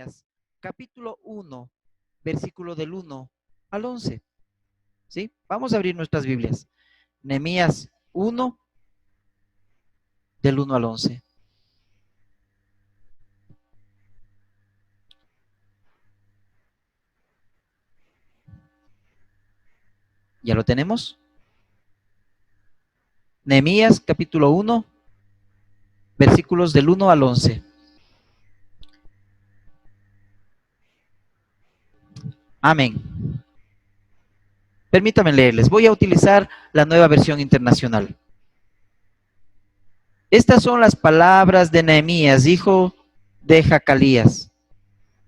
Nehemías, capítulo 1, versículo del 1 al 11. ¿Sí? Vamos a abrir nuestras Biblias. Nehemías 1, del 1 al 11. ¿Ya lo tenemos? Nehemías, capítulo 1, versículos del 1 al 11. Amén. Permítanme leerles. Voy a utilizar la Nueva Versión Internacional. Estas son las palabras de Nehemías, hijo de Jacalías,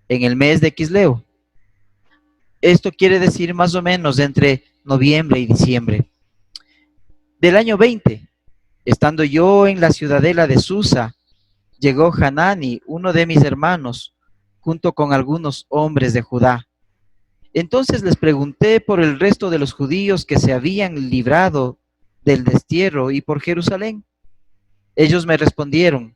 en el mes de Quisleo. Esto quiere decir más o menos entre noviembre y diciembre del año 20. Estando yo en la ciudadela de Susa, llegó Hanani, uno de mis hermanos, junto con algunos hombres de Judá. Entonces les pregunté por el resto de los judíos que se habían librado del destierro y por Jerusalén. Ellos me respondieron: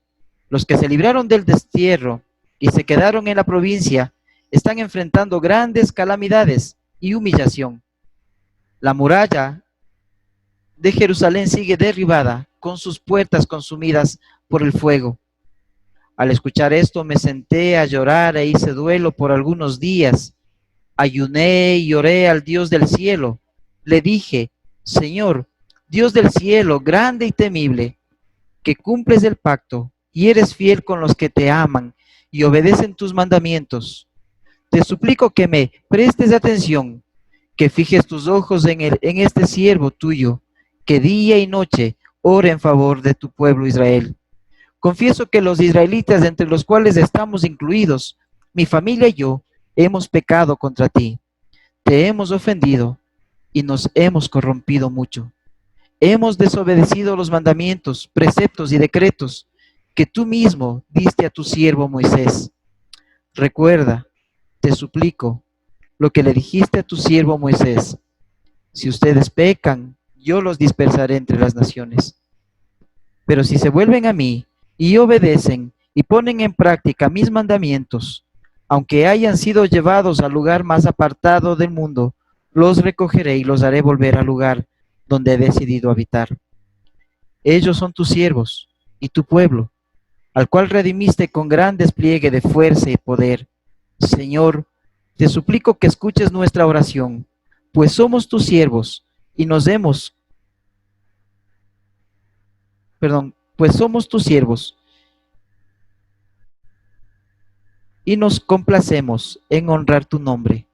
los que se libraron del destierro y se quedaron en la provincia están enfrentando grandes calamidades y humillación. La muralla de Jerusalén sigue derribada, con sus puertas consumidas por el fuego. Al escuchar esto me senté a llorar e hice duelo por algunos días. Ayuné y oré al Dios del cielo. Le dije: Señor, Dios del cielo, grande y temible, que cumples el pacto y eres fiel con los que te aman y obedecen tus mandamientos, te suplico que me prestes atención, que fijes tus ojos en este siervo tuyo, que día y noche ora en favor de tu pueblo Israel. Confieso que los israelitas, entre los cuales estamos incluidos, mi familia y yo, hemos pecado contra ti. Te hemos ofendido y nos hemos corrompido mucho. Hemos desobedecido los mandamientos, preceptos y decretos que tú mismo diste a tu siervo Moisés. Recuerda, te suplico, lo que le dijiste a tu siervo Moisés: si ustedes pecan, yo los dispersaré entre las naciones. Pero si se vuelven a mí y obedecen y ponen en práctica mis mandamientos, aunque hayan sido llevados al lugar más apartado del mundo, los recogeré y los haré volver al lugar donde he decidido habitar. Ellos son tus siervos y tu pueblo, al cual redimiste con gran despliegue de fuerza y poder. Señor, te suplico que escuches nuestra oración, pues somos tus siervos y pues somos tus siervos y nos complacemos en honrar tu nombre.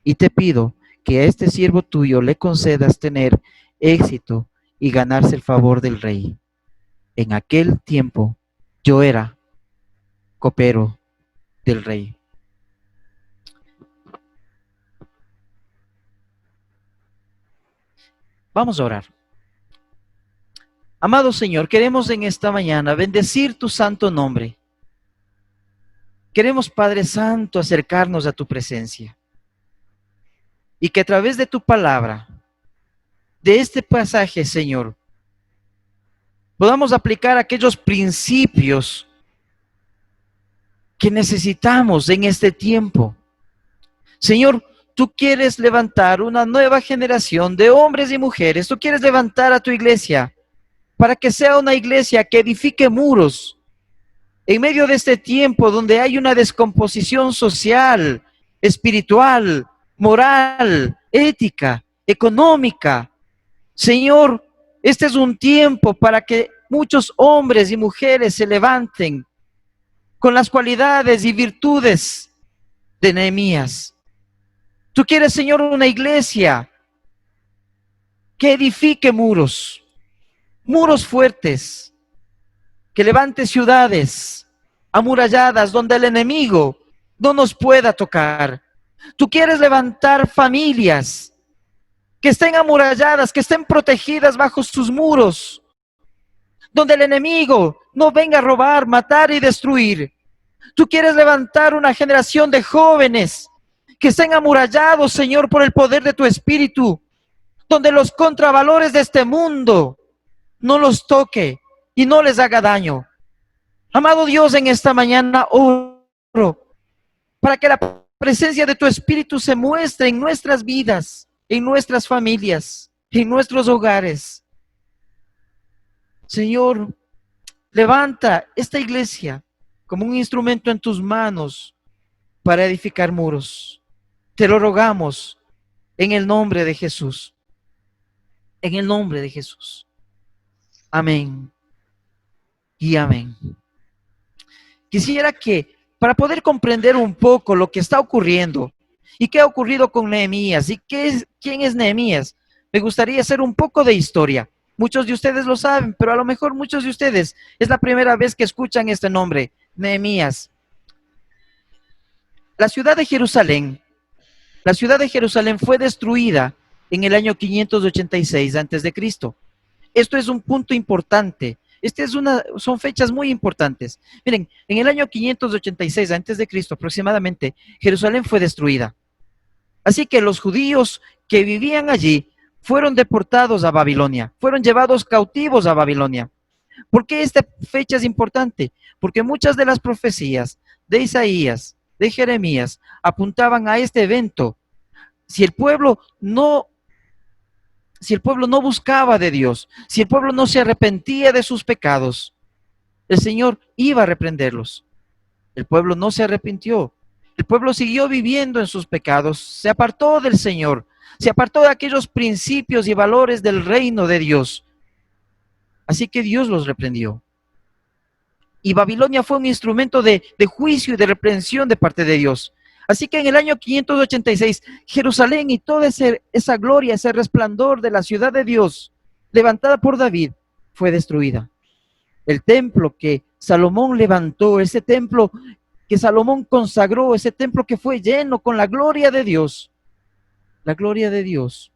Y te pido que a este siervo tuyo le concedas tener éxito y ganarse el favor del rey. En aquel tiempo yo era copero del rey. Vamos a orar. Amado Señor, queremos en esta mañana bendecir tu santo nombre. Queremos, Padre Santo, acercarnos a tu presencia. Y que a través de tu palabra, de este pasaje, Señor, podamos aplicar aquellos principios que necesitamos en este tiempo. Señor, tú quieres levantar una nueva generación de hombres y mujeres. Tú quieres levantar a tu iglesia para que sea una iglesia que edifique muros en medio de este tiempo donde hay una descomposición social, espiritual, moral, ética, económica. Señor, este es un tiempo para que muchos hombres y mujeres se levanten con las cualidades y virtudes de Nehemías. Tú quieres, Señor, una iglesia que edifique muros fuertes, que levante ciudades amuralladas donde el enemigo no nos pueda tocar. Tú quieres levantar familias que estén amuralladas, que estén protegidas bajo sus muros, donde el enemigo no venga a robar, matar y destruir. Tú quieres levantar una generación de jóvenes que estén amurallados, Señor, por el poder de tu Espíritu, donde los contravalores de este mundo no los toque y no les haga daño. Amado Dios, en esta mañana oro para que la presencia de tu Espíritu se muestre en nuestras vidas, en nuestras familias, en nuestros hogares. Señor, levanta esta iglesia como un instrumento en tus manos para edificar muros. Te lo rogamos en el nombre de Jesús. En el nombre de Jesús. Amén. Y amén. Quisiera que, para poder comprender un poco lo que está ocurriendo y qué ha ocurrido con Nehemías y quién es Nehemías, me gustaría hacer un poco de historia. Muchos de ustedes lo saben, pero a lo mejor muchos de ustedes es la primera vez que escuchan este nombre, Nehemías. La ciudad de Jerusalén fue destruida en el año 586 a.C. Esto es un punto importante. Son fechas muy importantes. Miren, en el año 586 a.C. aproximadamente, Jerusalén fue destruida. Así que los judíos que vivían allí fueron deportados a Babilonia, fueron llevados cautivos a Babilonia. ¿Por qué esta fecha es importante? Porque muchas de las profecías de Isaías, de Jeremías, apuntaban a este evento. Si el pueblo no buscaba de Dios, si el pueblo no se arrepentía de sus pecados, el Señor iba a reprenderlos. El pueblo no se arrepintió. El pueblo siguió viviendo en sus pecados, se apartó del Señor, se apartó de aquellos principios y valores del reino de Dios. Así que Dios los reprendió. Y Babilonia fue un instrumento de juicio y de reprensión de parte de Dios. Así que en el año 586, Jerusalén y toda esa gloria, ese resplandor de la ciudad de Dios, levantada por David, fue destruida. El templo que Salomón levantó, ese templo que Salomón consagró, ese templo que fue lleno con la gloria de Dios, la gloria de Dios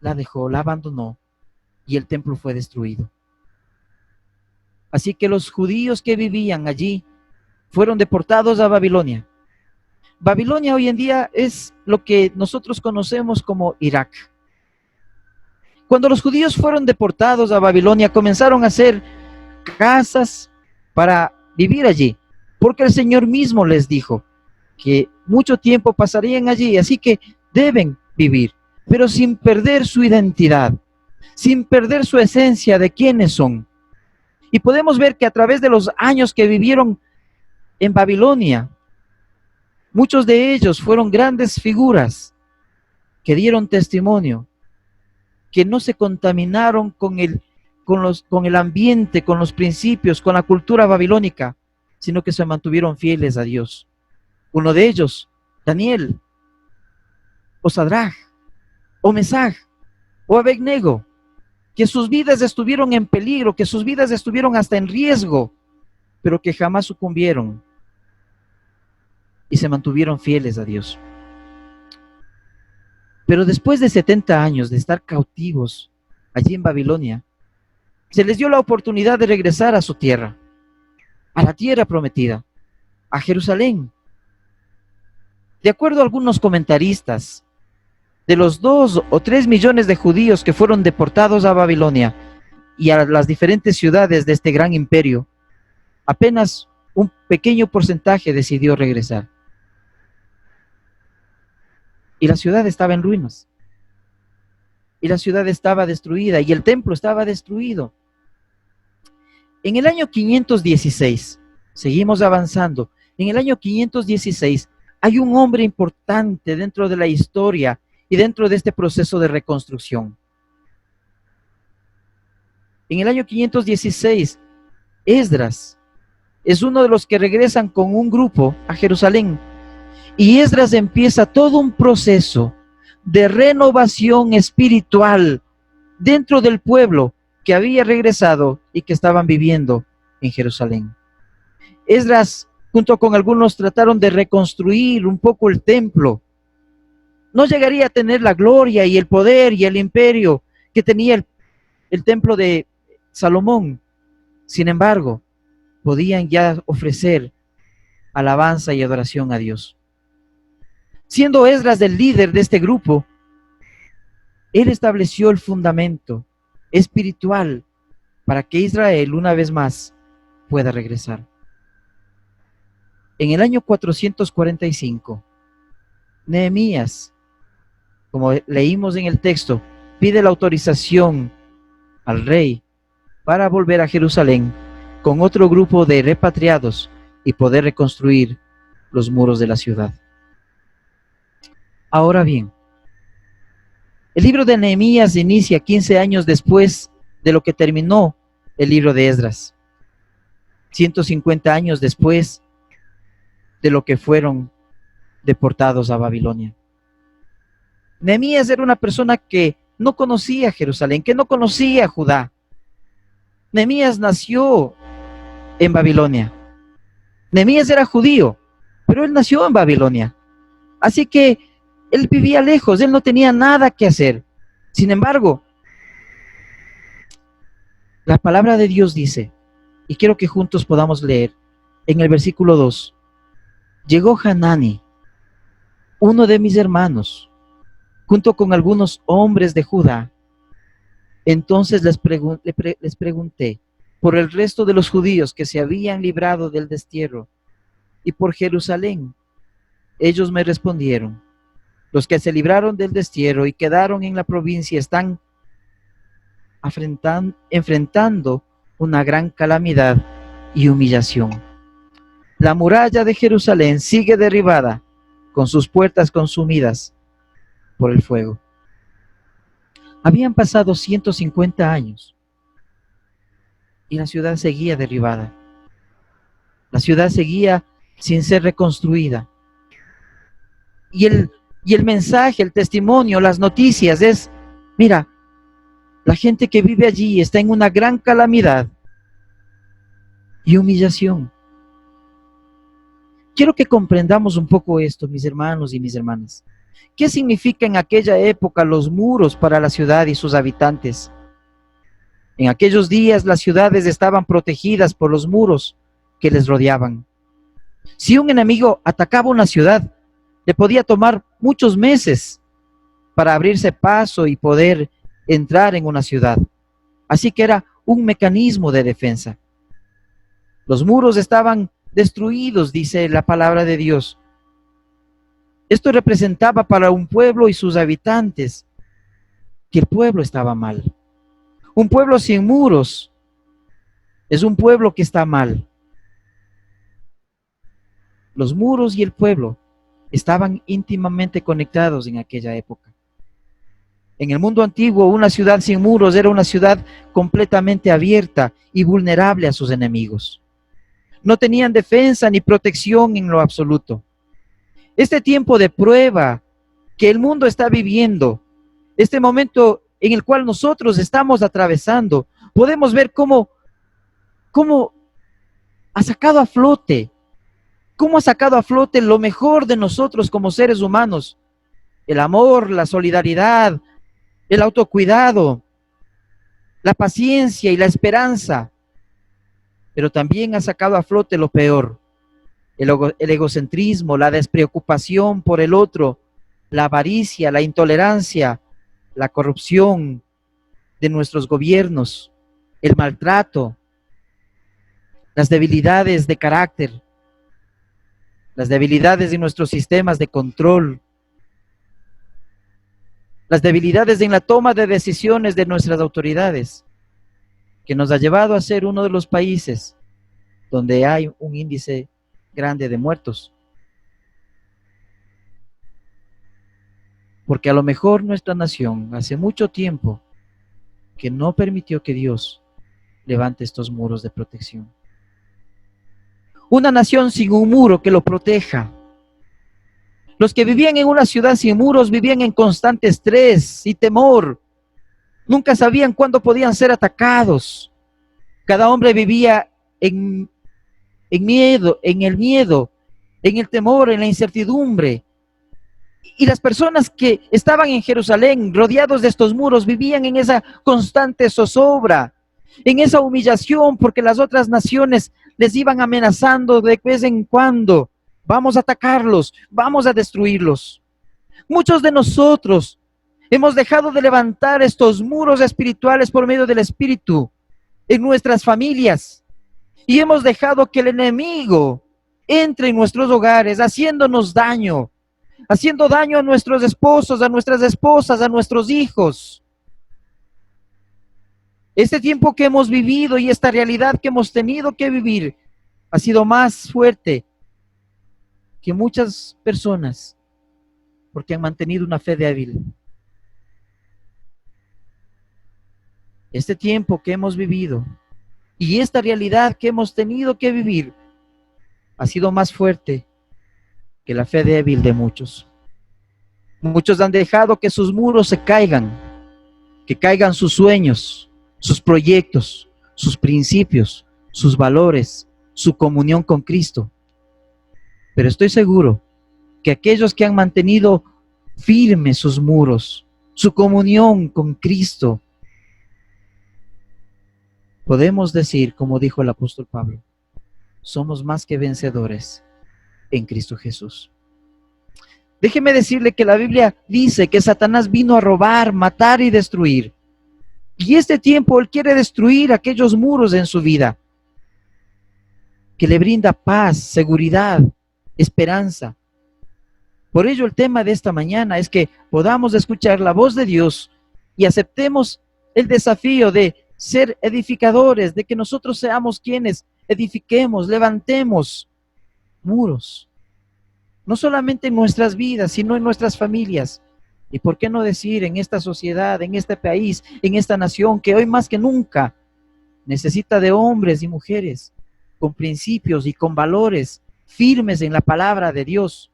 la dejó, la abandonó y el templo fue destruido. Así que los judíos que vivían allí fueron deportados a Babilonia. Babilonia hoy en día es lo que nosotros conocemos como Irak. Cuando los judíos fueron deportados a Babilonia, comenzaron a hacer casas para vivir allí, porque el Señor mismo les dijo que mucho tiempo pasarían allí, así que deben vivir, pero sin perder su identidad, sin perder su esencia de quiénes son. Y podemos ver que a través de los años que vivieron en Babilonia, muchos de ellos fueron grandes figuras que dieron testimonio, que no se contaminaron con el ambiente, con los principios, con la cultura babilónica, sino que se mantuvieron fieles a Dios. Uno de ellos, Daniel, o Sadrach, o Mesach, o Abednego, que sus vidas estuvieron en peligro, que sus vidas estuvieron hasta en riesgo, pero que jamás sucumbieron y se mantuvieron fieles a Dios. Pero después de 70 años de estar cautivos allí en Babilonia, se les dio la oportunidad de regresar a su tierra, a la tierra prometida, a Jerusalén. De acuerdo a algunos comentaristas, de los 2 o 3 millones de judíos que fueron deportados a Babilonia y a las diferentes ciudades de este gran imperio, apenas un pequeño porcentaje decidió regresar. Y la ciudad estaba en ruinas. Y la ciudad estaba destruida y el templo estaba destruido. En el año 516, seguimos avanzando, en el año 516 hay un hombre importante dentro de la historia y dentro de este proceso de reconstrucción. En el año 516, Esdras es uno de los que regresan con un grupo a Jerusalén. Y Esdras empieza todo un proceso de renovación espiritual dentro del pueblo que había regresado y que estaban viviendo en Jerusalén. Esdras, junto con algunos, trataron de reconstruir un poco el templo. No llegaría a tener la gloria y el poder y el imperio que tenía el templo de Salomón. Sin embargo, podían ya ofrecer alabanza y adoración a Dios. Siendo Esdras el líder de este grupo, él estableció el fundamento espiritual para que Israel una vez más pueda regresar. En el año 445, Nehemías, como leímos en el texto, pide la autorización al rey para volver a Jerusalén con otro grupo de repatriados y poder reconstruir los muros de la ciudad. Ahora bien, el libro de Nehemías inicia 15 años después de lo que terminó el libro de Esdras, 150 años después de lo que fueron deportados a Babilonia. Nehemías era una persona que no conocía Jerusalén, que no conocía Judá. Nehemías nació en Babilonia. Nehemías era judío, pero él nació en Babilonia. Así que él vivía lejos, él no tenía nada que hacer. Sin embargo, la palabra de Dios dice, y quiero que juntos podamos leer, en el versículo 2, llegó Hanani, uno de mis hermanos, junto con algunos hombres de Judá. Entonces les pregunté por el resto de los judíos que se habían librado del destierro y por Jerusalén. Ellos me respondieron, los que se libraron del destierro y quedaron en la provincia están enfrentando una gran calamidad y humillación. La muralla de Jerusalén sigue derribada, con sus puertas consumidas por el fuego. Habían pasado 150 años y la ciudad seguía derribada. La ciudad seguía sin ser reconstruida. Y el mensaje, el testimonio, las noticias es, mira, la gente que vive allí está en una gran calamidad y humillación. Quiero que comprendamos un poco esto, mis hermanos y mis hermanas. ¿Qué significa en aquella época los muros para la ciudad y sus habitantes? En aquellos días las ciudades estaban protegidas por los muros que les rodeaban. Si un enemigo atacaba una ciudad, le podía tomar muchos meses para abrirse paso y poder entrar en una ciudad. Así que era un mecanismo de defensa. Los muros estaban destruidos, dice la palabra de Dios. Esto representaba para un pueblo y sus habitantes que el pueblo estaba mal. Un pueblo sin muros es un pueblo que está mal. Los muros y el pueblo estaban íntimamente conectados en aquella época. En el mundo antiguo, una ciudad sin muros era una ciudad completamente abierta y vulnerable a sus enemigos. No tenían defensa ni protección en lo absoluto. Este tiempo de prueba que el mundo está viviendo, este momento en el cual nosotros estamos atravesando, podemos ver cómo ha sacado a flote, lo mejor de nosotros como seres humanos: el amor, la solidaridad, el autocuidado, la paciencia y la esperanza. Pero también ha sacado a flote lo peor: el egocentrismo, la despreocupación por el otro, la avaricia, la intolerancia, la corrupción de nuestros gobiernos, el maltrato, las debilidades de carácter, las debilidades de nuestros sistemas de control, las debilidades en la toma de decisiones de nuestras autoridades, que nos ha llevado a ser uno de los países donde hay un índice grande de muertos. Porque a lo mejor nuestra nación hace mucho tiempo que no permitió que Dios levante estos muros de protección. Una nación sin un muro que lo proteja. Los que vivían en una ciudad sin muros vivían en constante estrés y temor. Nunca sabían cuándo podían ser atacados. Cada hombre vivía en miedo, en el temor, en la incertidumbre. Y las personas que estaban en Jerusalén, rodeados de estos muros, vivían en esa constante zozobra, en esa humillación, porque las otras naciones les iban amenazando de vez en cuando: vamos a atacarlos, vamos a destruirlos. Muchos de nosotros hemos dejado de levantar estos muros espirituales por medio del Espíritu en nuestras familias, y hemos dejado que el enemigo entre en nuestros hogares haciendo daño a nuestros esposos, a nuestras esposas, a nuestros hijos. Este tiempo que hemos vivido y esta realidad que hemos tenido que vivir ha sido más fuerte que muchas personas porque han mantenido una fe débil. Este tiempo que hemos vivido y esta realidad que hemos tenido que vivir ha sido más fuerte que la fe débil de muchos. Muchos han dejado que sus muros se caigan, que caigan sus sueños, sus proyectos, sus principios, sus valores, su comunión con Cristo. Pero estoy seguro que aquellos que han mantenido firmes sus muros, su comunión con Cristo, podemos decir, como dijo el apóstol Pablo, somos más que vencedores en Cristo Jesús. Déjeme decirle que la Biblia dice que Satanás vino a robar, matar y destruir. Y este tiempo él quiere destruir aquellos muros en su vida que le brinda paz, seguridad, esperanza. Por ello el tema de esta mañana es que podamos escuchar la voz de Dios y aceptemos el desafío de ser edificadores, de que nosotros seamos quienes edifiquemos, levantemos muros. No solamente en nuestras vidas, sino en nuestras familias. Y por qué no decir en esta sociedad, en este país, en esta nación, que hoy más que nunca necesita de hombres y mujeres con principios y con valores firmes en la palabra de Dios.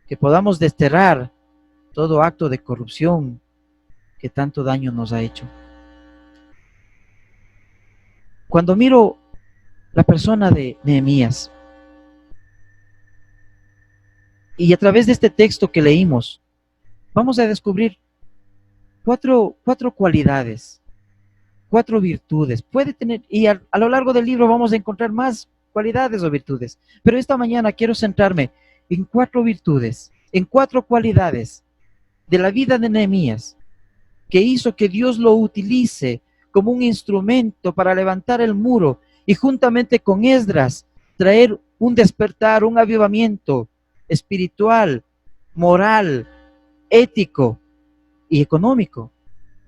Que podamos desterrar todo acto de corrupción que tanto daño nos ha hecho. Cuando miro la persona de Nehemías, y a través de este texto que leímos, vamos a descubrir cuatro cualidades, 4 virtudes. Puede tener, y a lo largo del libro vamos a encontrar más cualidades o virtudes. Pero esta mañana quiero centrarme en 4 virtudes, en 4 cualidades de la vida de Nehemías, que hizo que Dios lo utilice como un instrumento para levantar el muro y juntamente con Esdras traer un despertar, un avivamiento espiritual, moral, ético y económico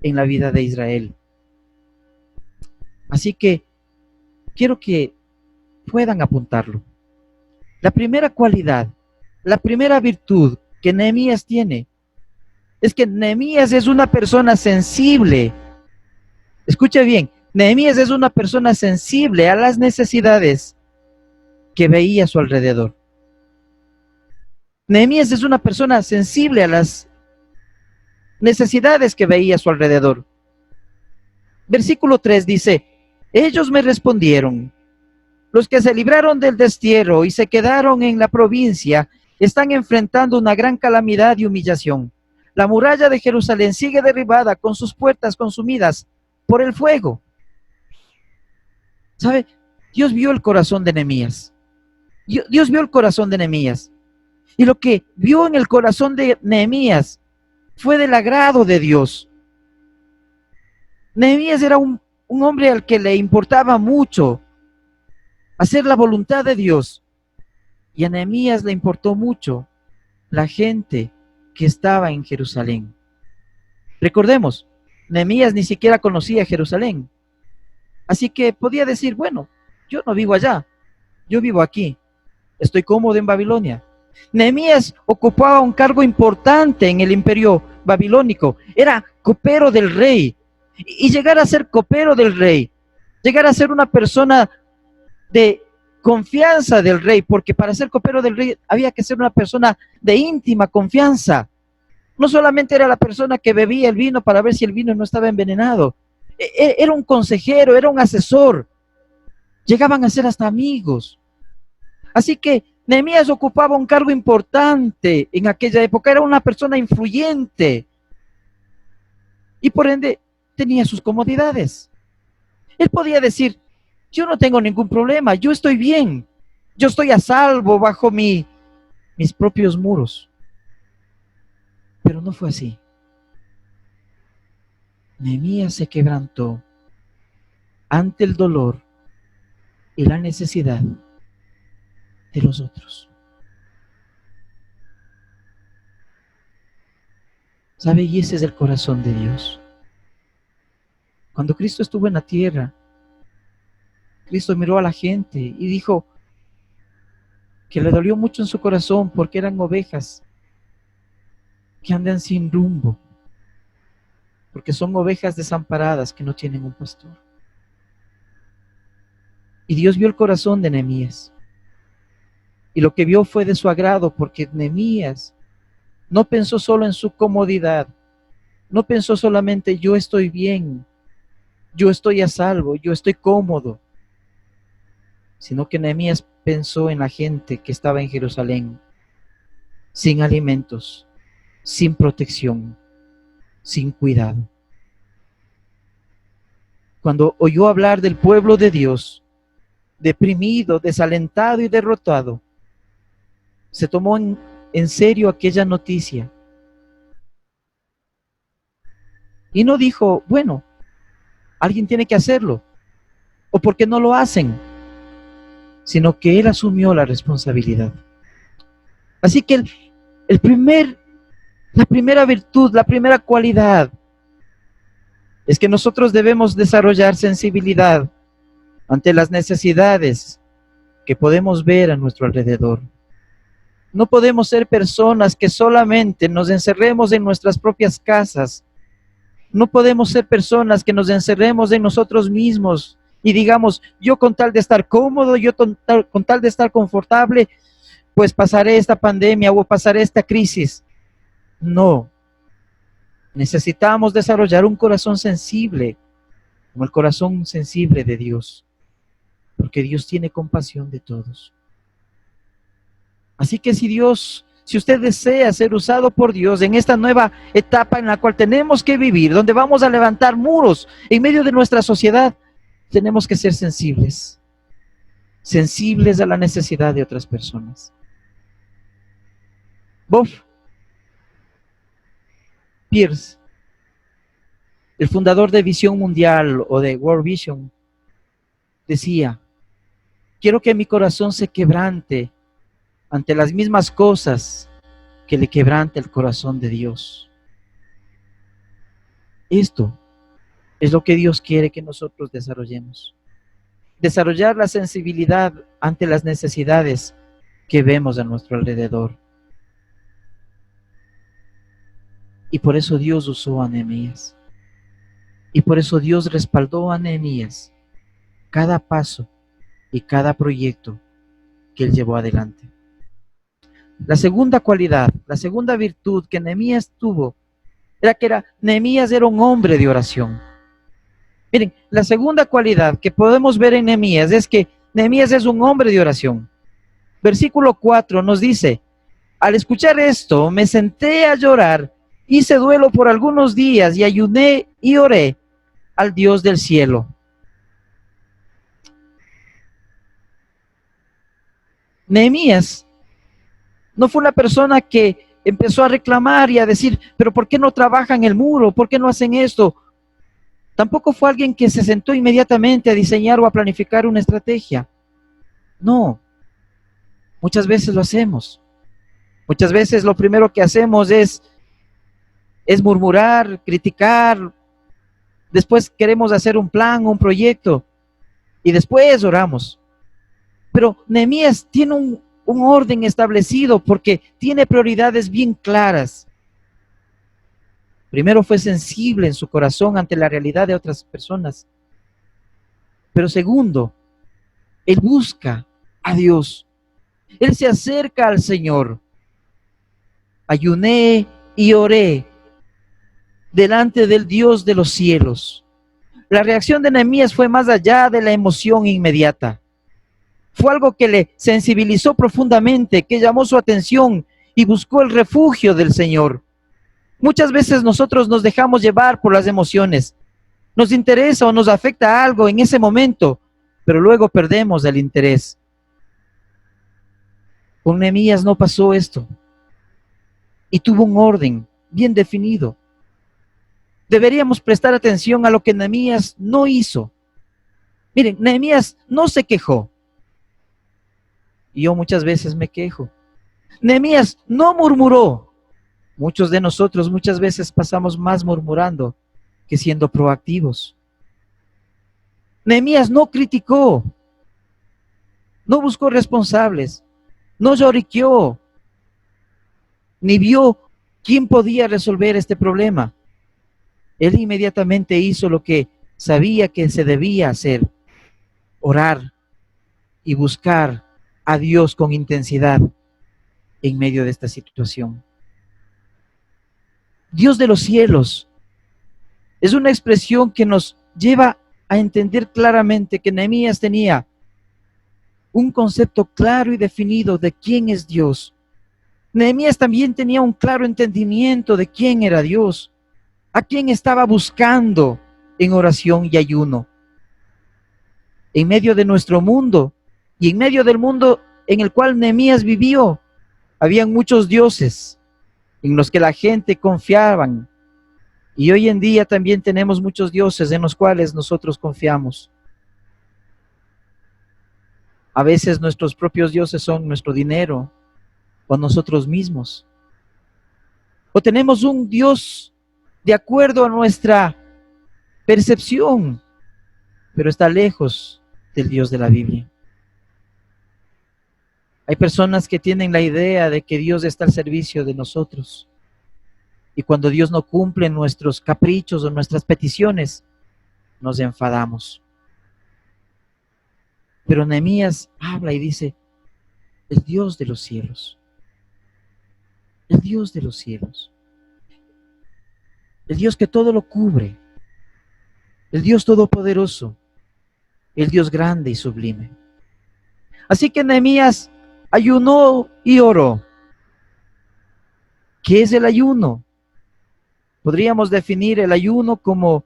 en la vida de Israel. Así que quiero que puedan apuntarlo. La primera cualidad, la primera virtud que Nehemías tiene es que Nehemías es una persona sensible. Escuche bien, Nehemías es una persona sensible a las necesidades que veía a su alrededor. Nehemías es una persona sensible a las necesidades que veía a su alrededor. Versículo 3 dice, ellos me respondieron, los que se libraron del destierro y se quedaron en la provincia están enfrentando una gran calamidad y humillación. La muralla de Jerusalén sigue derribada con sus puertas consumidas por el fuego. ¿Sabe? Dios vio el corazón de Nehemías. Dios vio el corazón de Nehemías. Y lo que vio en el corazón de Nehemías fue del agrado de Dios. Nehemías era un hombre al que le importaba mucho hacer la voluntad de Dios. Y a Nehemías le importó mucho la gente que estaba en Jerusalén. Recordemos, Nehemías ni siquiera conocía Jerusalén. Así que podía decir, bueno, yo no vivo allá, yo vivo aquí, estoy cómodo en Babilonia. Nehemías ocupaba un cargo importante en el imperio babilónico, era copero del rey. Y llegar a ser copero del rey, llegar a ser una persona de confianza del rey, porque para ser copero del rey había que ser una persona de íntima confianza. No solamente era la persona que bebía el vino para ver si el vino no estaba envenenado, era un consejero, era un asesor, llegaban a ser hasta amigos. Así que Nehemías ocupaba un cargo importante en aquella época, era una persona influyente y por ende tenía sus comodidades. Él podía decir, yo no tengo ningún problema, yo estoy bien, yo estoy a salvo bajo mis propios muros. Pero no fue así. Nehemías se quebrantó ante el dolor y la necesidad de los otros. ¿Sabe? Y ese es el corazón de Dios. Cuando Cristo estuvo en la tierra, Cristo miró a la gente y dijo que le dolió mucho en su corazón porque eran ovejas que andan sin rumbo, porque son ovejas desamparadas que no tienen un pastor. Y Dios vio el corazón de Nehemías, y lo que vio fue de su agrado, porque Nehemías no pensó solo en su comodidad, no pensó solamente yo estoy bien, yo estoy a salvo, yo estoy cómodo, sino que Nehemías pensó en la gente que estaba en Jerusalén, sin alimentos, sin protección, sin cuidado. Cuando oyó hablar del pueblo de Dios, deprimido, desalentado y derrotado, se tomó en serio aquella noticia y no dijo, bueno, alguien tiene que hacerlo, o ¿por qué no lo hacen? Sino que él asumió la responsabilidad. Así que la primera virtud, la primera cualidad es que nosotros debemos desarrollar sensibilidad ante las necesidades que podemos ver a nuestro alrededor. No podemos ser personas que solamente nos encerremos en nuestras propias casas. No podemos ser personas que nos encerremos en nosotros mismos y digamos, yo con tal de estar cómodo, yo con tal de estar confortable, pues pasaré esta pandemia o pasaré esta crisis. No, necesitamos desarrollar un corazón sensible, como el corazón sensible de Dios, porque Dios tiene compasión de todos. Así que si usted desea ser usado por Dios en esta nueva etapa en la cual tenemos que vivir, donde vamos a levantar muros en medio de nuestra sociedad, tenemos que ser sensibles, sensibles a la necesidad de otras personas. Bob Pierce, el fundador de Visión Mundial o de World Vision, decía, quiero que mi corazón se quebrante ante las mismas cosas que le quebrante el corazón de Dios. Esto es lo que Dios quiere que nosotros desarrollemos. Desarrollar la sensibilidad ante las necesidades que vemos a nuestro alrededor. Y por eso Dios usó a Nehemías. Y por eso Dios respaldó a Nehemías cada paso y cada proyecto que él llevó adelante. La segunda cualidad, la segunda virtud que Nehemías tuvo, Nehemías era un hombre de oración. Miren, la segunda cualidad que podemos ver en Nehemías es que Nehemías es un hombre de oración. Versículo 4 nos dice, al escuchar esto, me senté a llorar, hice duelo por algunos días y ayuné y oré al Dios del cielo. Nehemías no fue una persona que empezó a reclamar y a decir, pero ¿por qué no trabajan el muro? ¿Por qué no hacen esto? Tampoco fue alguien que se sentó inmediatamente a diseñar o a planificar una estrategia. No, muchas veces lo hacemos. Muchas veces lo primero que hacemos es murmurar, criticar. Después queremos hacer un plan, un proyecto y después oramos. Pero Nehemías tiene un orden establecido porque tiene prioridades bien claras. Primero fue sensible en su corazón ante la realidad de otras personas. Pero segundo, él busca a Dios. Él se acerca al Señor. Ayuné y oré delante del Dios de los cielos. La reacción de Nehemías fue más allá de la emoción inmediata. Fue algo que le sensibilizó profundamente, que llamó su atención y buscó el refugio del Señor. Muchas veces nosotros nos dejamos llevar por las emociones. Nos interesa o nos afecta algo en ese momento, pero luego perdemos el interés. Con Nehemías no pasó esto. Y tuvo un orden bien definido. Deberíamos prestar atención a lo que Nehemías no hizo. Miren, Nehemías no se quejó. Y yo muchas veces me quejo. Nehemías no murmuró. Muchos de nosotros muchas veces pasamos más murmurando que siendo proactivos. Nehemías no criticó, no buscó responsables, no lloriqueó, ni vio quién podía resolver este problema. Él inmediatamente hizo lo que sabía que se debía hacer: orar y buscar a Dios con intensidad en medio de esta situación. Dios de los cielos es una expresión que nos lleva a entender claramente que Nehemías tenía un concepto claro y definido de quién es Dios. Nehemías también tenía un claro entendimiento de quién era Dios, a quién estaba buscando en oración y ayuno. En medio de nuestro mundo y en medio del mundo en el cual Nehemías vivió, habían muchos dioses en los que la gente confiaba. Y hoy en día también tenemos muchos dioses en los cuales nosotros confiamos. A veces nuestros propios dioses son nuestro dinero o nosotros mismos. O tenemos un Dios de acuerdo a nuestra percepción, pero está lejos del Dios de la Biblia. Hay personas que tienen la idea de que Dios está al servicio de nosotros. Y cuando Dios no cumple nuestros caprichos o nuestras peticiones, nos enfadamos. Pero Nehemías habla y dice: el Dios de los cielos, el Dios de los cielos, el Dios que todo lo cubre, el Dios todopoderoso, el Dios grande y sublime. Así que Nehemías ayunó y oró. ¿Qué es el ayuno? Podríamos definir el ayuno como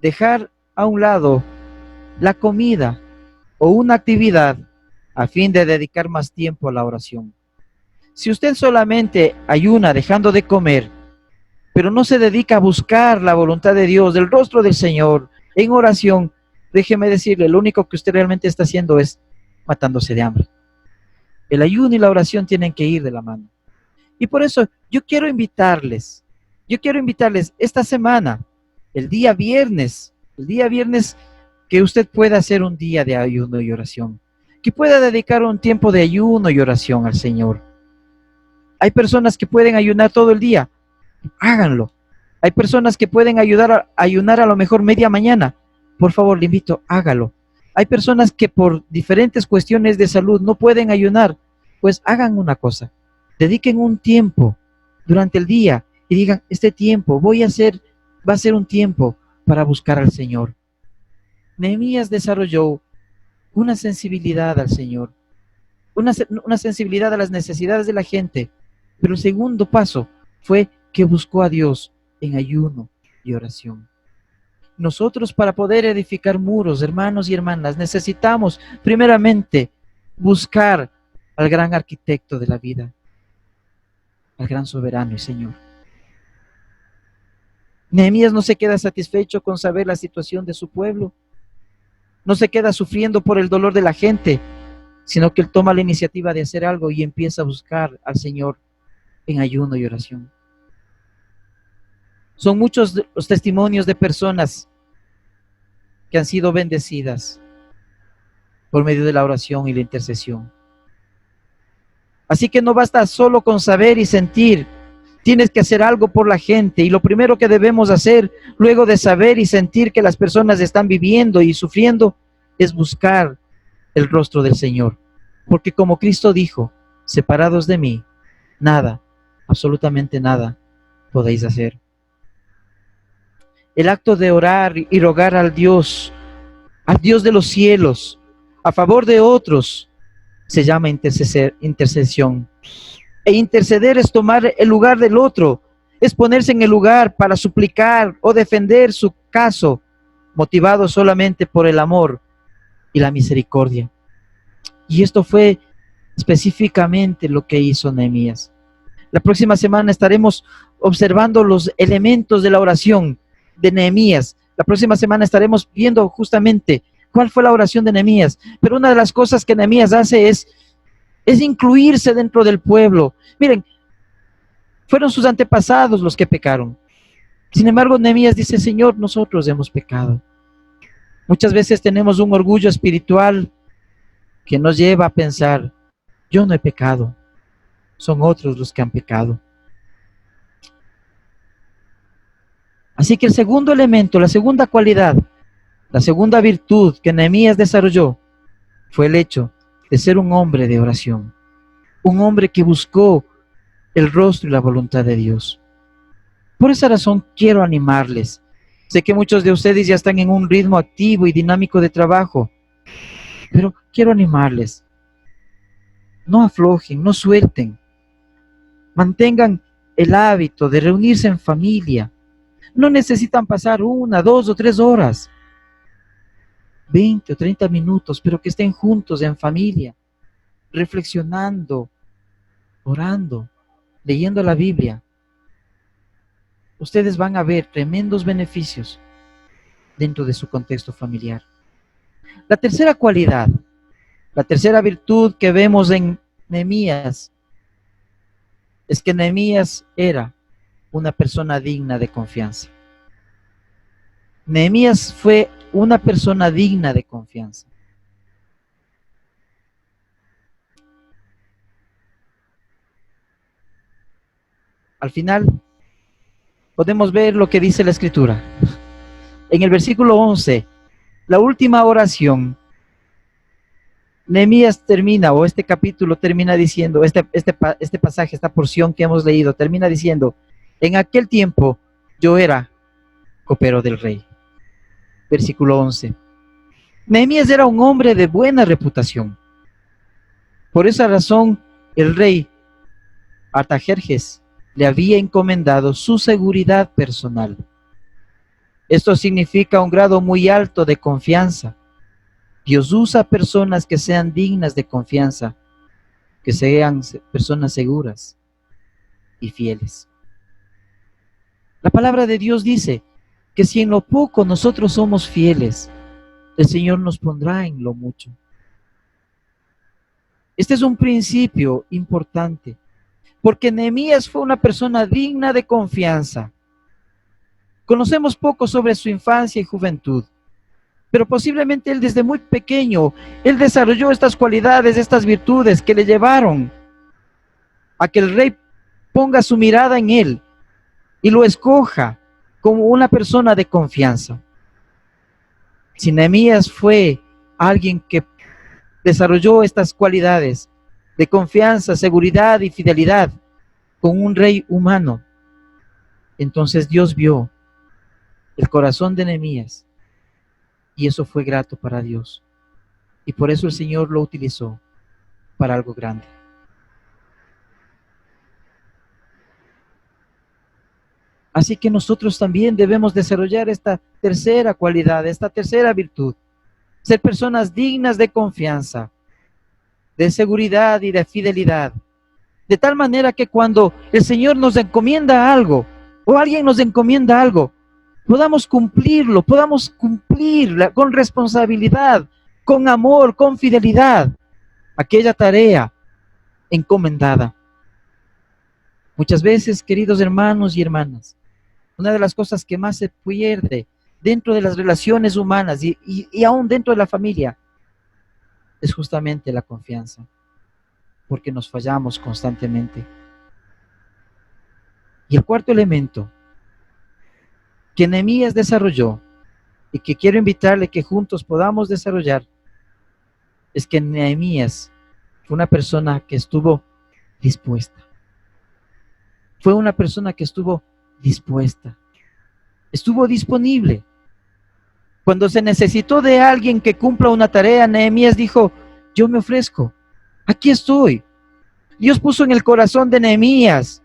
dejar a un lado la comida o una actividad a fin de dedicar más tiempo a la oración. Si usted solamente ayuna dejando de comer, pero no se dedica a buscar la voluntad de Dios, del rostro del Señor, en oración, déjeme decirle, lo único que usted realmente está haciendo es matándose de hambre. El ayuno y la oración tienen que ir de la mano. Y por eso yo quiero invitarles esta semana, el día viernes, que usted pueda hacer un día de ayuno y oración, que pueda dedicar un tiempo de ayuno y oración al Señor. Hay personas que pueden ayunar todo el día, háganlo. Hay personas que pueden ayunar a lo mejor media mañana, por favor le invito, hágalo. Hay personas que por diferentes cuestiones de salud no pueden ayunar, pues hagan una cosa, dediquen un tiempo durante el día y digan: este tiempo va a ser un tiempo para buscar al Señor. Nehemías desarrolló una sensibilidad al Señor, una sensibilidad a las necesidades de la gente, pero el segundo paso fue que buscó a Dios en ayuno y oración. Nosotros, para poder edificar muros, hermanos y hermanas, necesitamos primeramente buscar al gran arquitecto de la vida, al gran soberano y Señor. Nehemías no se queda satisfecho con saber la situación de su pueblo, no se queda sufriendo por el dolor de la gente, sino que él toma la iniciativa de hacer algo y empieza a buscar al Señor en ayuno y oración. Son muchos los testimonios de personas que han sido bendecidas por medio de la oración y la intercesión. Así que no basta solo con saber y sentir, tienes que hacer algo por la gente. Y lo primero que debemos hacer, luego de saber y sentir que las personas están viviendo y sufriendo, es buscar el rostro del Señor. Porque como Cristo dijo: separados de mí, nada, absolutamente nada podéis hacer. El acto de orar y rogar al Dios de los cielos, a favor de otros, se llama intercesión. E interceder es tomar el lugar del otro, es ponerse en el lugar para suplicar o defender su caso, motivado solamente por el amor y la misericordia. Y esto fue específicamente lo que hizo Nehemías. La próxima semana estaremos observando los elementos de la oración de Nehemías. La próxima semana estaremos viendo justamente ¿Cuál fue la oración de Nehemías? Pero una de las cosas que Nehemías hace es incluirse dentro del pueblo. Miren, fueron sus antepasados los que pecaron. Sin embargo, Nehemías dice, Señor, nosotros hemos pecado. Muchas veces tenemos un orgullo espiritual que nos lleva a pensar, yo no he pecado, son otros los que han pecado. Así que el segundo elemento, la segunda cualidad, la segunda virtud que Nehemías desarrolló fue el hecho de ser un hombre de oración, un hombre que buscó el rostro y la voluntad de Dios. Por esa razón quiero animarles. Sé que muchos de ustedes ya están en un ritmo activo y dinámico de trabajo, pero quiero animarles. No aflojen, no suelten. Mantengan el hábito de reunirse en familia. No necesitan pasar 1, 2 o 3 horas, 20 o 30 minutos, pero que estén juntos en familia, reflexionando, orando, leyendo la Biblia. Ustedes van a ver tremendos beneficios dentro de su contexto familiar. La tercera cualidad, la tercera virtud que vemos en Nehemías es que Nehemías era una persona digna de confianza. Nehemías fue una persona digna de confianza. Al final, podemos ver lo que dice la Escritura. En el versículo 11, la última oración, Nehemías termina, o este capítulo termina diciendo, este pasaje, esta porción que hemos leído, termina diciendo, en aquel tiempo yo era copero del rey. Versículo 11. Nehemías era un hombre de buena reputación. Por esa razón, el rey Artajerjes le había encomendado su seguridad personal. Esto significa un grado muy alto de confianza. Dios usa personas que sean dignas de confianza, que sean personas seguras y fieles. La palabra de Dios dice que si en lo poco nosotros somos fieles, el Señor nos pondrá en lo mucho. Este es un principio importante, porque Nehemías fue una persona digna de confianza. Conocemos poco sobre su infancia y juventud, pero posiblemente él desde muy pequeño, él desarrolló estas cualidades, estas virtudes que le llevaron a que el rey ponga su mirada en él y lo escoja como una persona de confianza. Si Nehemías fue alguien que desarrolló estas cualidades de confianza, seguridad y fidelidad con un rey humano, entonces Dios vio el corazón de Nehemías y eso fue grato para Dios. Y por eso el Señor lo utilizó para algo grande. Así que nosotros también debemos desarrollar esta tercera cualidad, esta tercera virtud. Ser personas dignas de confianza, de seguridad y de fidelidad. De tal manera que cuando el Señor nos encomienda algo, o alguien nos encomienda algo, podamos cumplirlo, podamos cumplirla con responsabilidad, con amor, con fidelidad, aquella tarea encomendada. Muchas veces, queridos hermanos y hermanas, una de las cosas que más se pierde dentro de las relaciones humanas y aún dentro de la familia es justamente la confianza, porque nos fallamos constantemente. Y el cuarto elemento que Nehemías desarrolló y que quiero invitarle que juntos podamos desarrollar es que Nehemías fue una persona que estuvo dispuesta. Fue una persona que estuvo dispuesta. Estuvo disponible. Cuando se necesitó de alguien que cumpla una tarea, Nehemías dijo, yo me ofrezco, aquí estoy. Dios puso en el corazón de Nehemías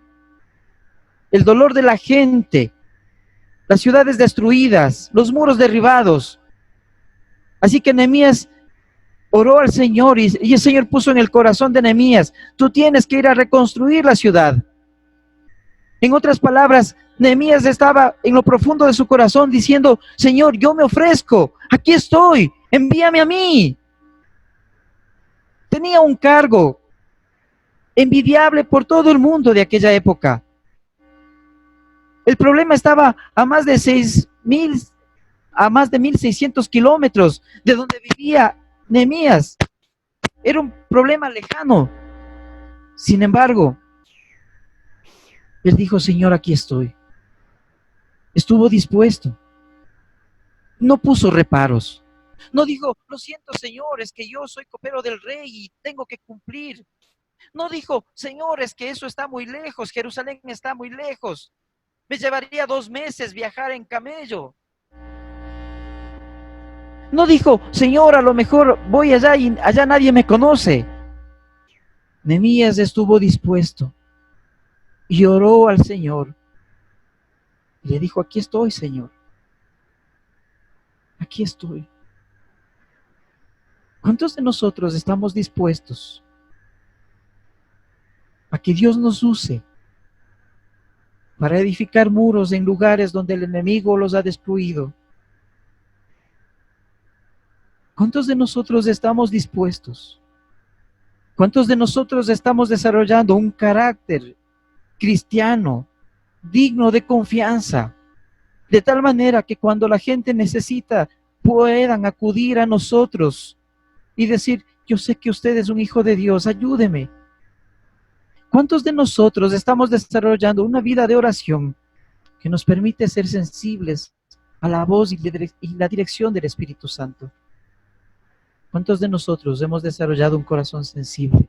el dolor de la gente, las ciudades destruidas, los muros derribados. Así que Nehemías oró al Señor y el Señor puso en el corazón de Nehemías, tú tienes que ir a reconstruir la ciudad. En otras palabras, Nehemías estaba en lo profundo de su corazón diciendo, Señor, yo me ofrezco, aquí estoy, envíame a mí. Tenía un cargo envidiable por todo el mundo de aquella época. El problema estaba a más de 6,000, a más de 1,600 kilómetros de donde vivía Nehemías. Era un problema lejano. Sin embargo, él dijo: Señor, aquí estoy. Estuvo dispuesto. No puso reparos. No dijo: lo siento, Señor, es que yo soy copero del rey y tengo que cumplir. No dijo: Señor, es que eso está muy lejos, Jerusalén está muy lejos. Me llevaría 2 meses viajar en camello. No dijo: Señor, a lo mejor voy allá y allá nadie me conoce. Nehemías estuvo dispuesto y oró al Señor. Y le dijo: aquí estoy, Señor. Aquí estoy. ¿Cuántos de nosotros estamos dispuestos a que Dios nos use para edificar muros en lugares donde el enemigo los ha destruido? ¿Cuántos de nosotros estamos dispuestos? ¿Cuántos de nosotros estamos desarrollando un carácter cristiano digno de confianza, de tal manera que cuando la gente necesita puedan acudir a nosotros y decir: yo sé que usted es un hijo de Dios, ayúdeme? ¿Cuántos de nosotros estamos desarrollando una vida de oración que nos permite ser sensibles a la voz y la dirección del Espíritu Santo? ¿Cuántos de nosotros hemos desarrollado un corazón sensible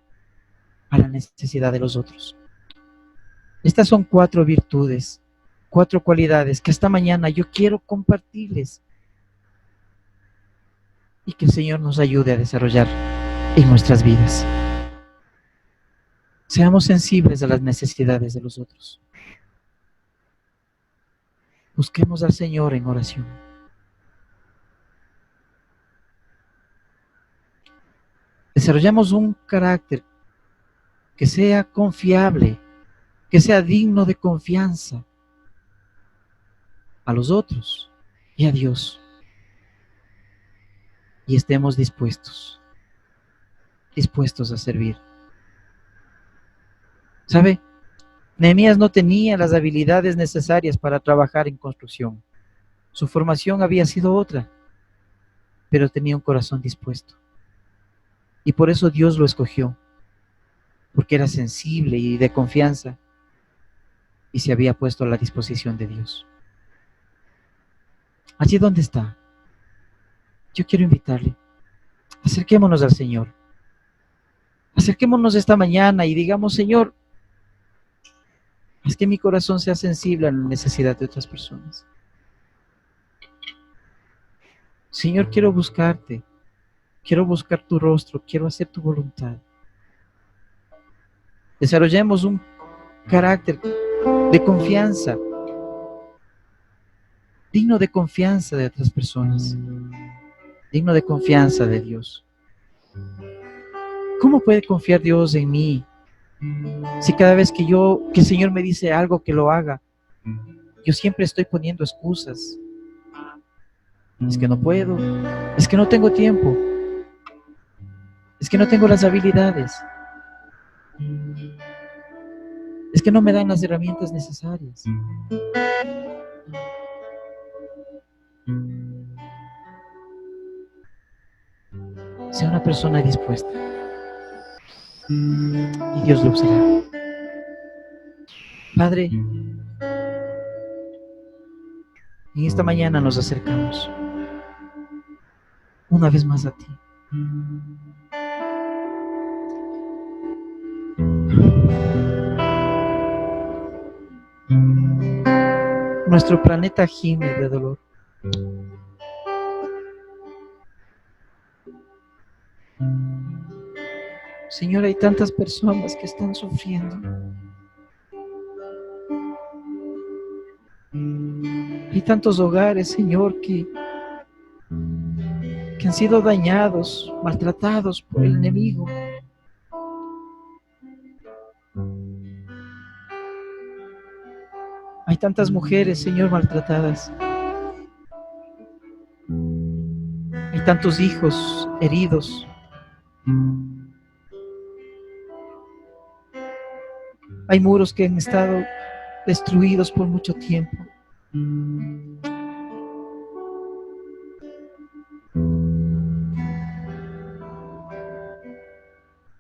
a la necesidad de los otros? Estas son 4 virtudes, 4 cualidades que esta mañana yo quiero compartirles y que el Señor nos ayude a desarrollar en nuestras vidas. Seamos sensibles a las necesidades de los otros. Busquemos al Señor en oración. Desarrollemos un carácter que sea confiable, que sea digno de confianza a los otros y a Dios. Y estemos dispuestos a servir. ¿Sabe? Nehemías no tenía las habilidades necesarias para trabajar en construcción. Su formación había sido otra, pero tenía un corazón dispuesto. Y por eso Dios lo escogió, porque era sensible y de confianza y se había puesto a la disposición de Dios. Allí donde está, yo quiero invitarle: acerquémonos al Señor. Acerquémonos esta mañana y digamos: Señor, haz que mi corazón sea sensible a la necesidad de otras personas. Señor, quiero buscarte, quiero buscar tu rostro, quiero hacer tu voluntad. Desarrollemos un carácter de confianza, digno de confianza de otras personas, digno de confianza de Dios. ¿Cómo puede confiar Dios en mí si cada vez que el Señor me dice algo que lo haga, yo siempre estoy poniendo excusas? Es que no puedo, es que no tengo tiempo, es que no tengo las habilidades, es que no me dan las herramientas necesarias. Sea una persona dispuesta y Dios lo usará. Padre, en esta mañana nos acercamos una vez más a ti. Nuestro planeta gime de dolor. Señor, hay tantas personas que están sufriendo. Hay tantos hogares, Señor, que han sido dañados, maltratados por el enemigo. Hay tantas mujeres, Señor, maltratadas. Hay y tantos hijos heridos. Hay muros que han estado destruidos por mucho tiempo.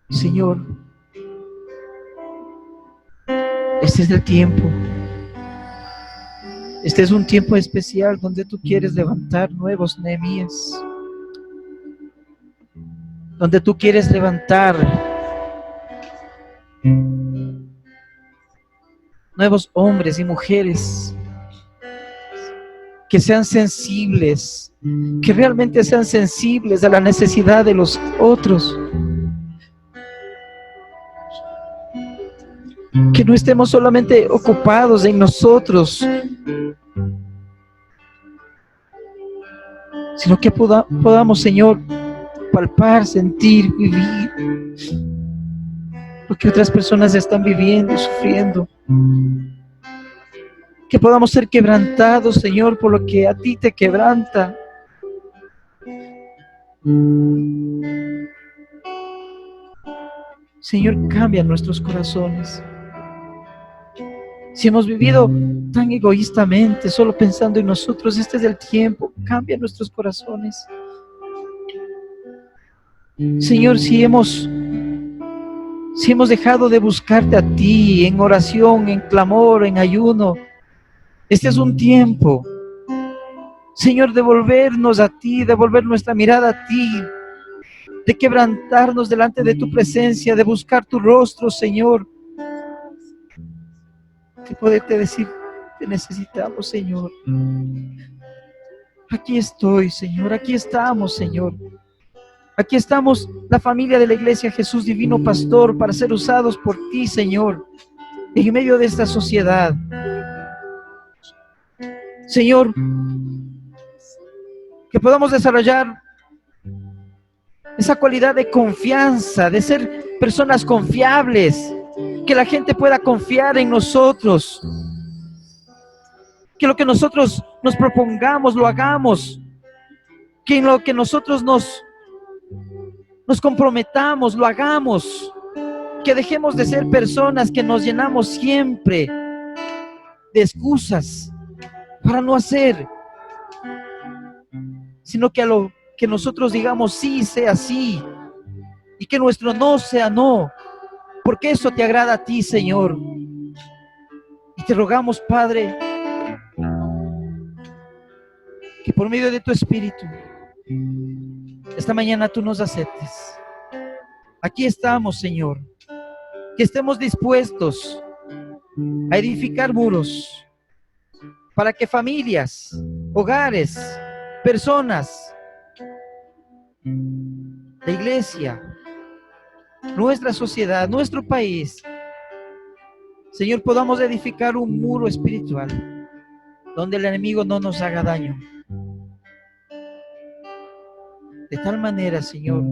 Señor, este es el tiempo. Este es un tiempo especial donde tú quieres levantar nuevos Nehemías, donde tú quieres levantar nuevos hombres y mujeres que sean sensibles, que realmente sean sensibles a la necesidad de los otros, que no estemos solamente ocupados en nosotros, sino que podamos, Señor, palpar, sentir, vivir lo que otras personas están viviendo y sufriendo. Que podamos ser quebrantados, Señor, por lo que a ti te quebranta. Señor, cambia nuestros corazones. Si hemos vivido tan egoístamente, solo pensando en nosotros, este es el tiempo. Cambia nuestros corazones. Señor, si hemos dejado de buscarte a ti en oración, en clamor, en ayuno, este es un tiempo, Señor, de volvernos a ti, de volver nuestra mirada a ti, de quebrantarnos delante de tu presencia, de buscar tu rostro, Señor, de poderte decir, te necesitamos, Señor. Aquí estoy, Señor, aquí estamos, Señor. Aquí estamos, la familia de la Iglesia Jesús Divino Pastor, para ser usados por ti, Señor, en medio de esta sociedad. Señor, que podamos desarrollar esa cualidad de confianza, de ser personas confiables, que la gente pueda confiar en nosotros, que lo que nosotros nos propongamos lo hagamos, que en lo que nosotros nos comprometamos lo hagamos, que dejemos de ser personas que nos llenamos siempre de excusas para no hacer, sino que a lo que nosotros digamos sí sea sí y que nuestro no sea no, porque eso te agrada a ti, Señor. Y te rogamos, Padre, que por medio de tu Espíritu esta mañana tú nos aceptes. Aquí estamos, Señor, que estemos dispuestos a edificar muros para que familias, hogares, personas, la iglesia, nuestra sociedad, nuestro país, Señor, podamos edificar un muro espiritual donde el enemigo no nos haga daño. De tal manera, Señor,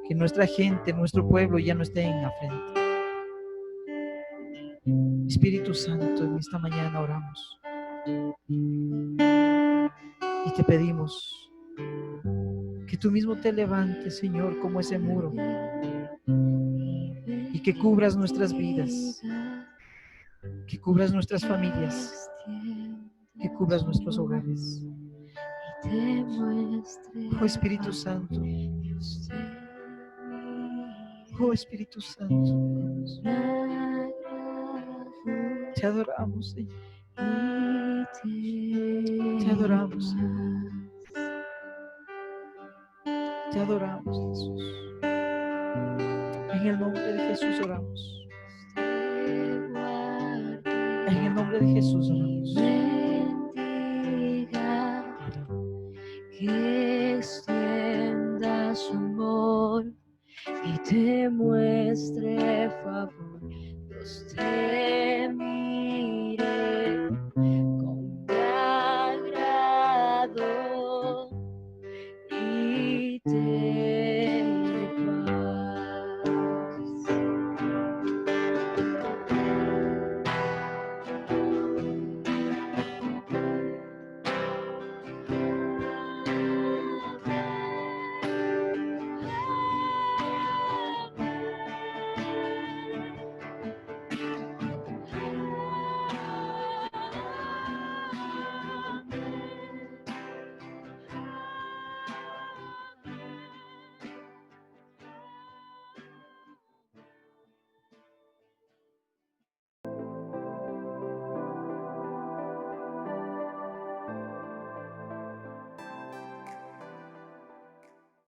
que nuestra gente, nuestro pueblo ya no esté en la frente. Espíritu Santo, en esta mañana oramos y te pedimos que tú mismo te levantes, Señor, como ese muro, y que cubras nuestras vidas, que cubras nuestras familias, que cubras nuestros hogares. Oh Espíritu Santo, oh Espíritu Santo, te adoramos, Señor. Te adoramos, Señor. Te adoramos, Jesús. En el nombre de Jesús oramos. En el nombre de Jesús oramos. Que extienda su amor y te muestre favor. Dios te mire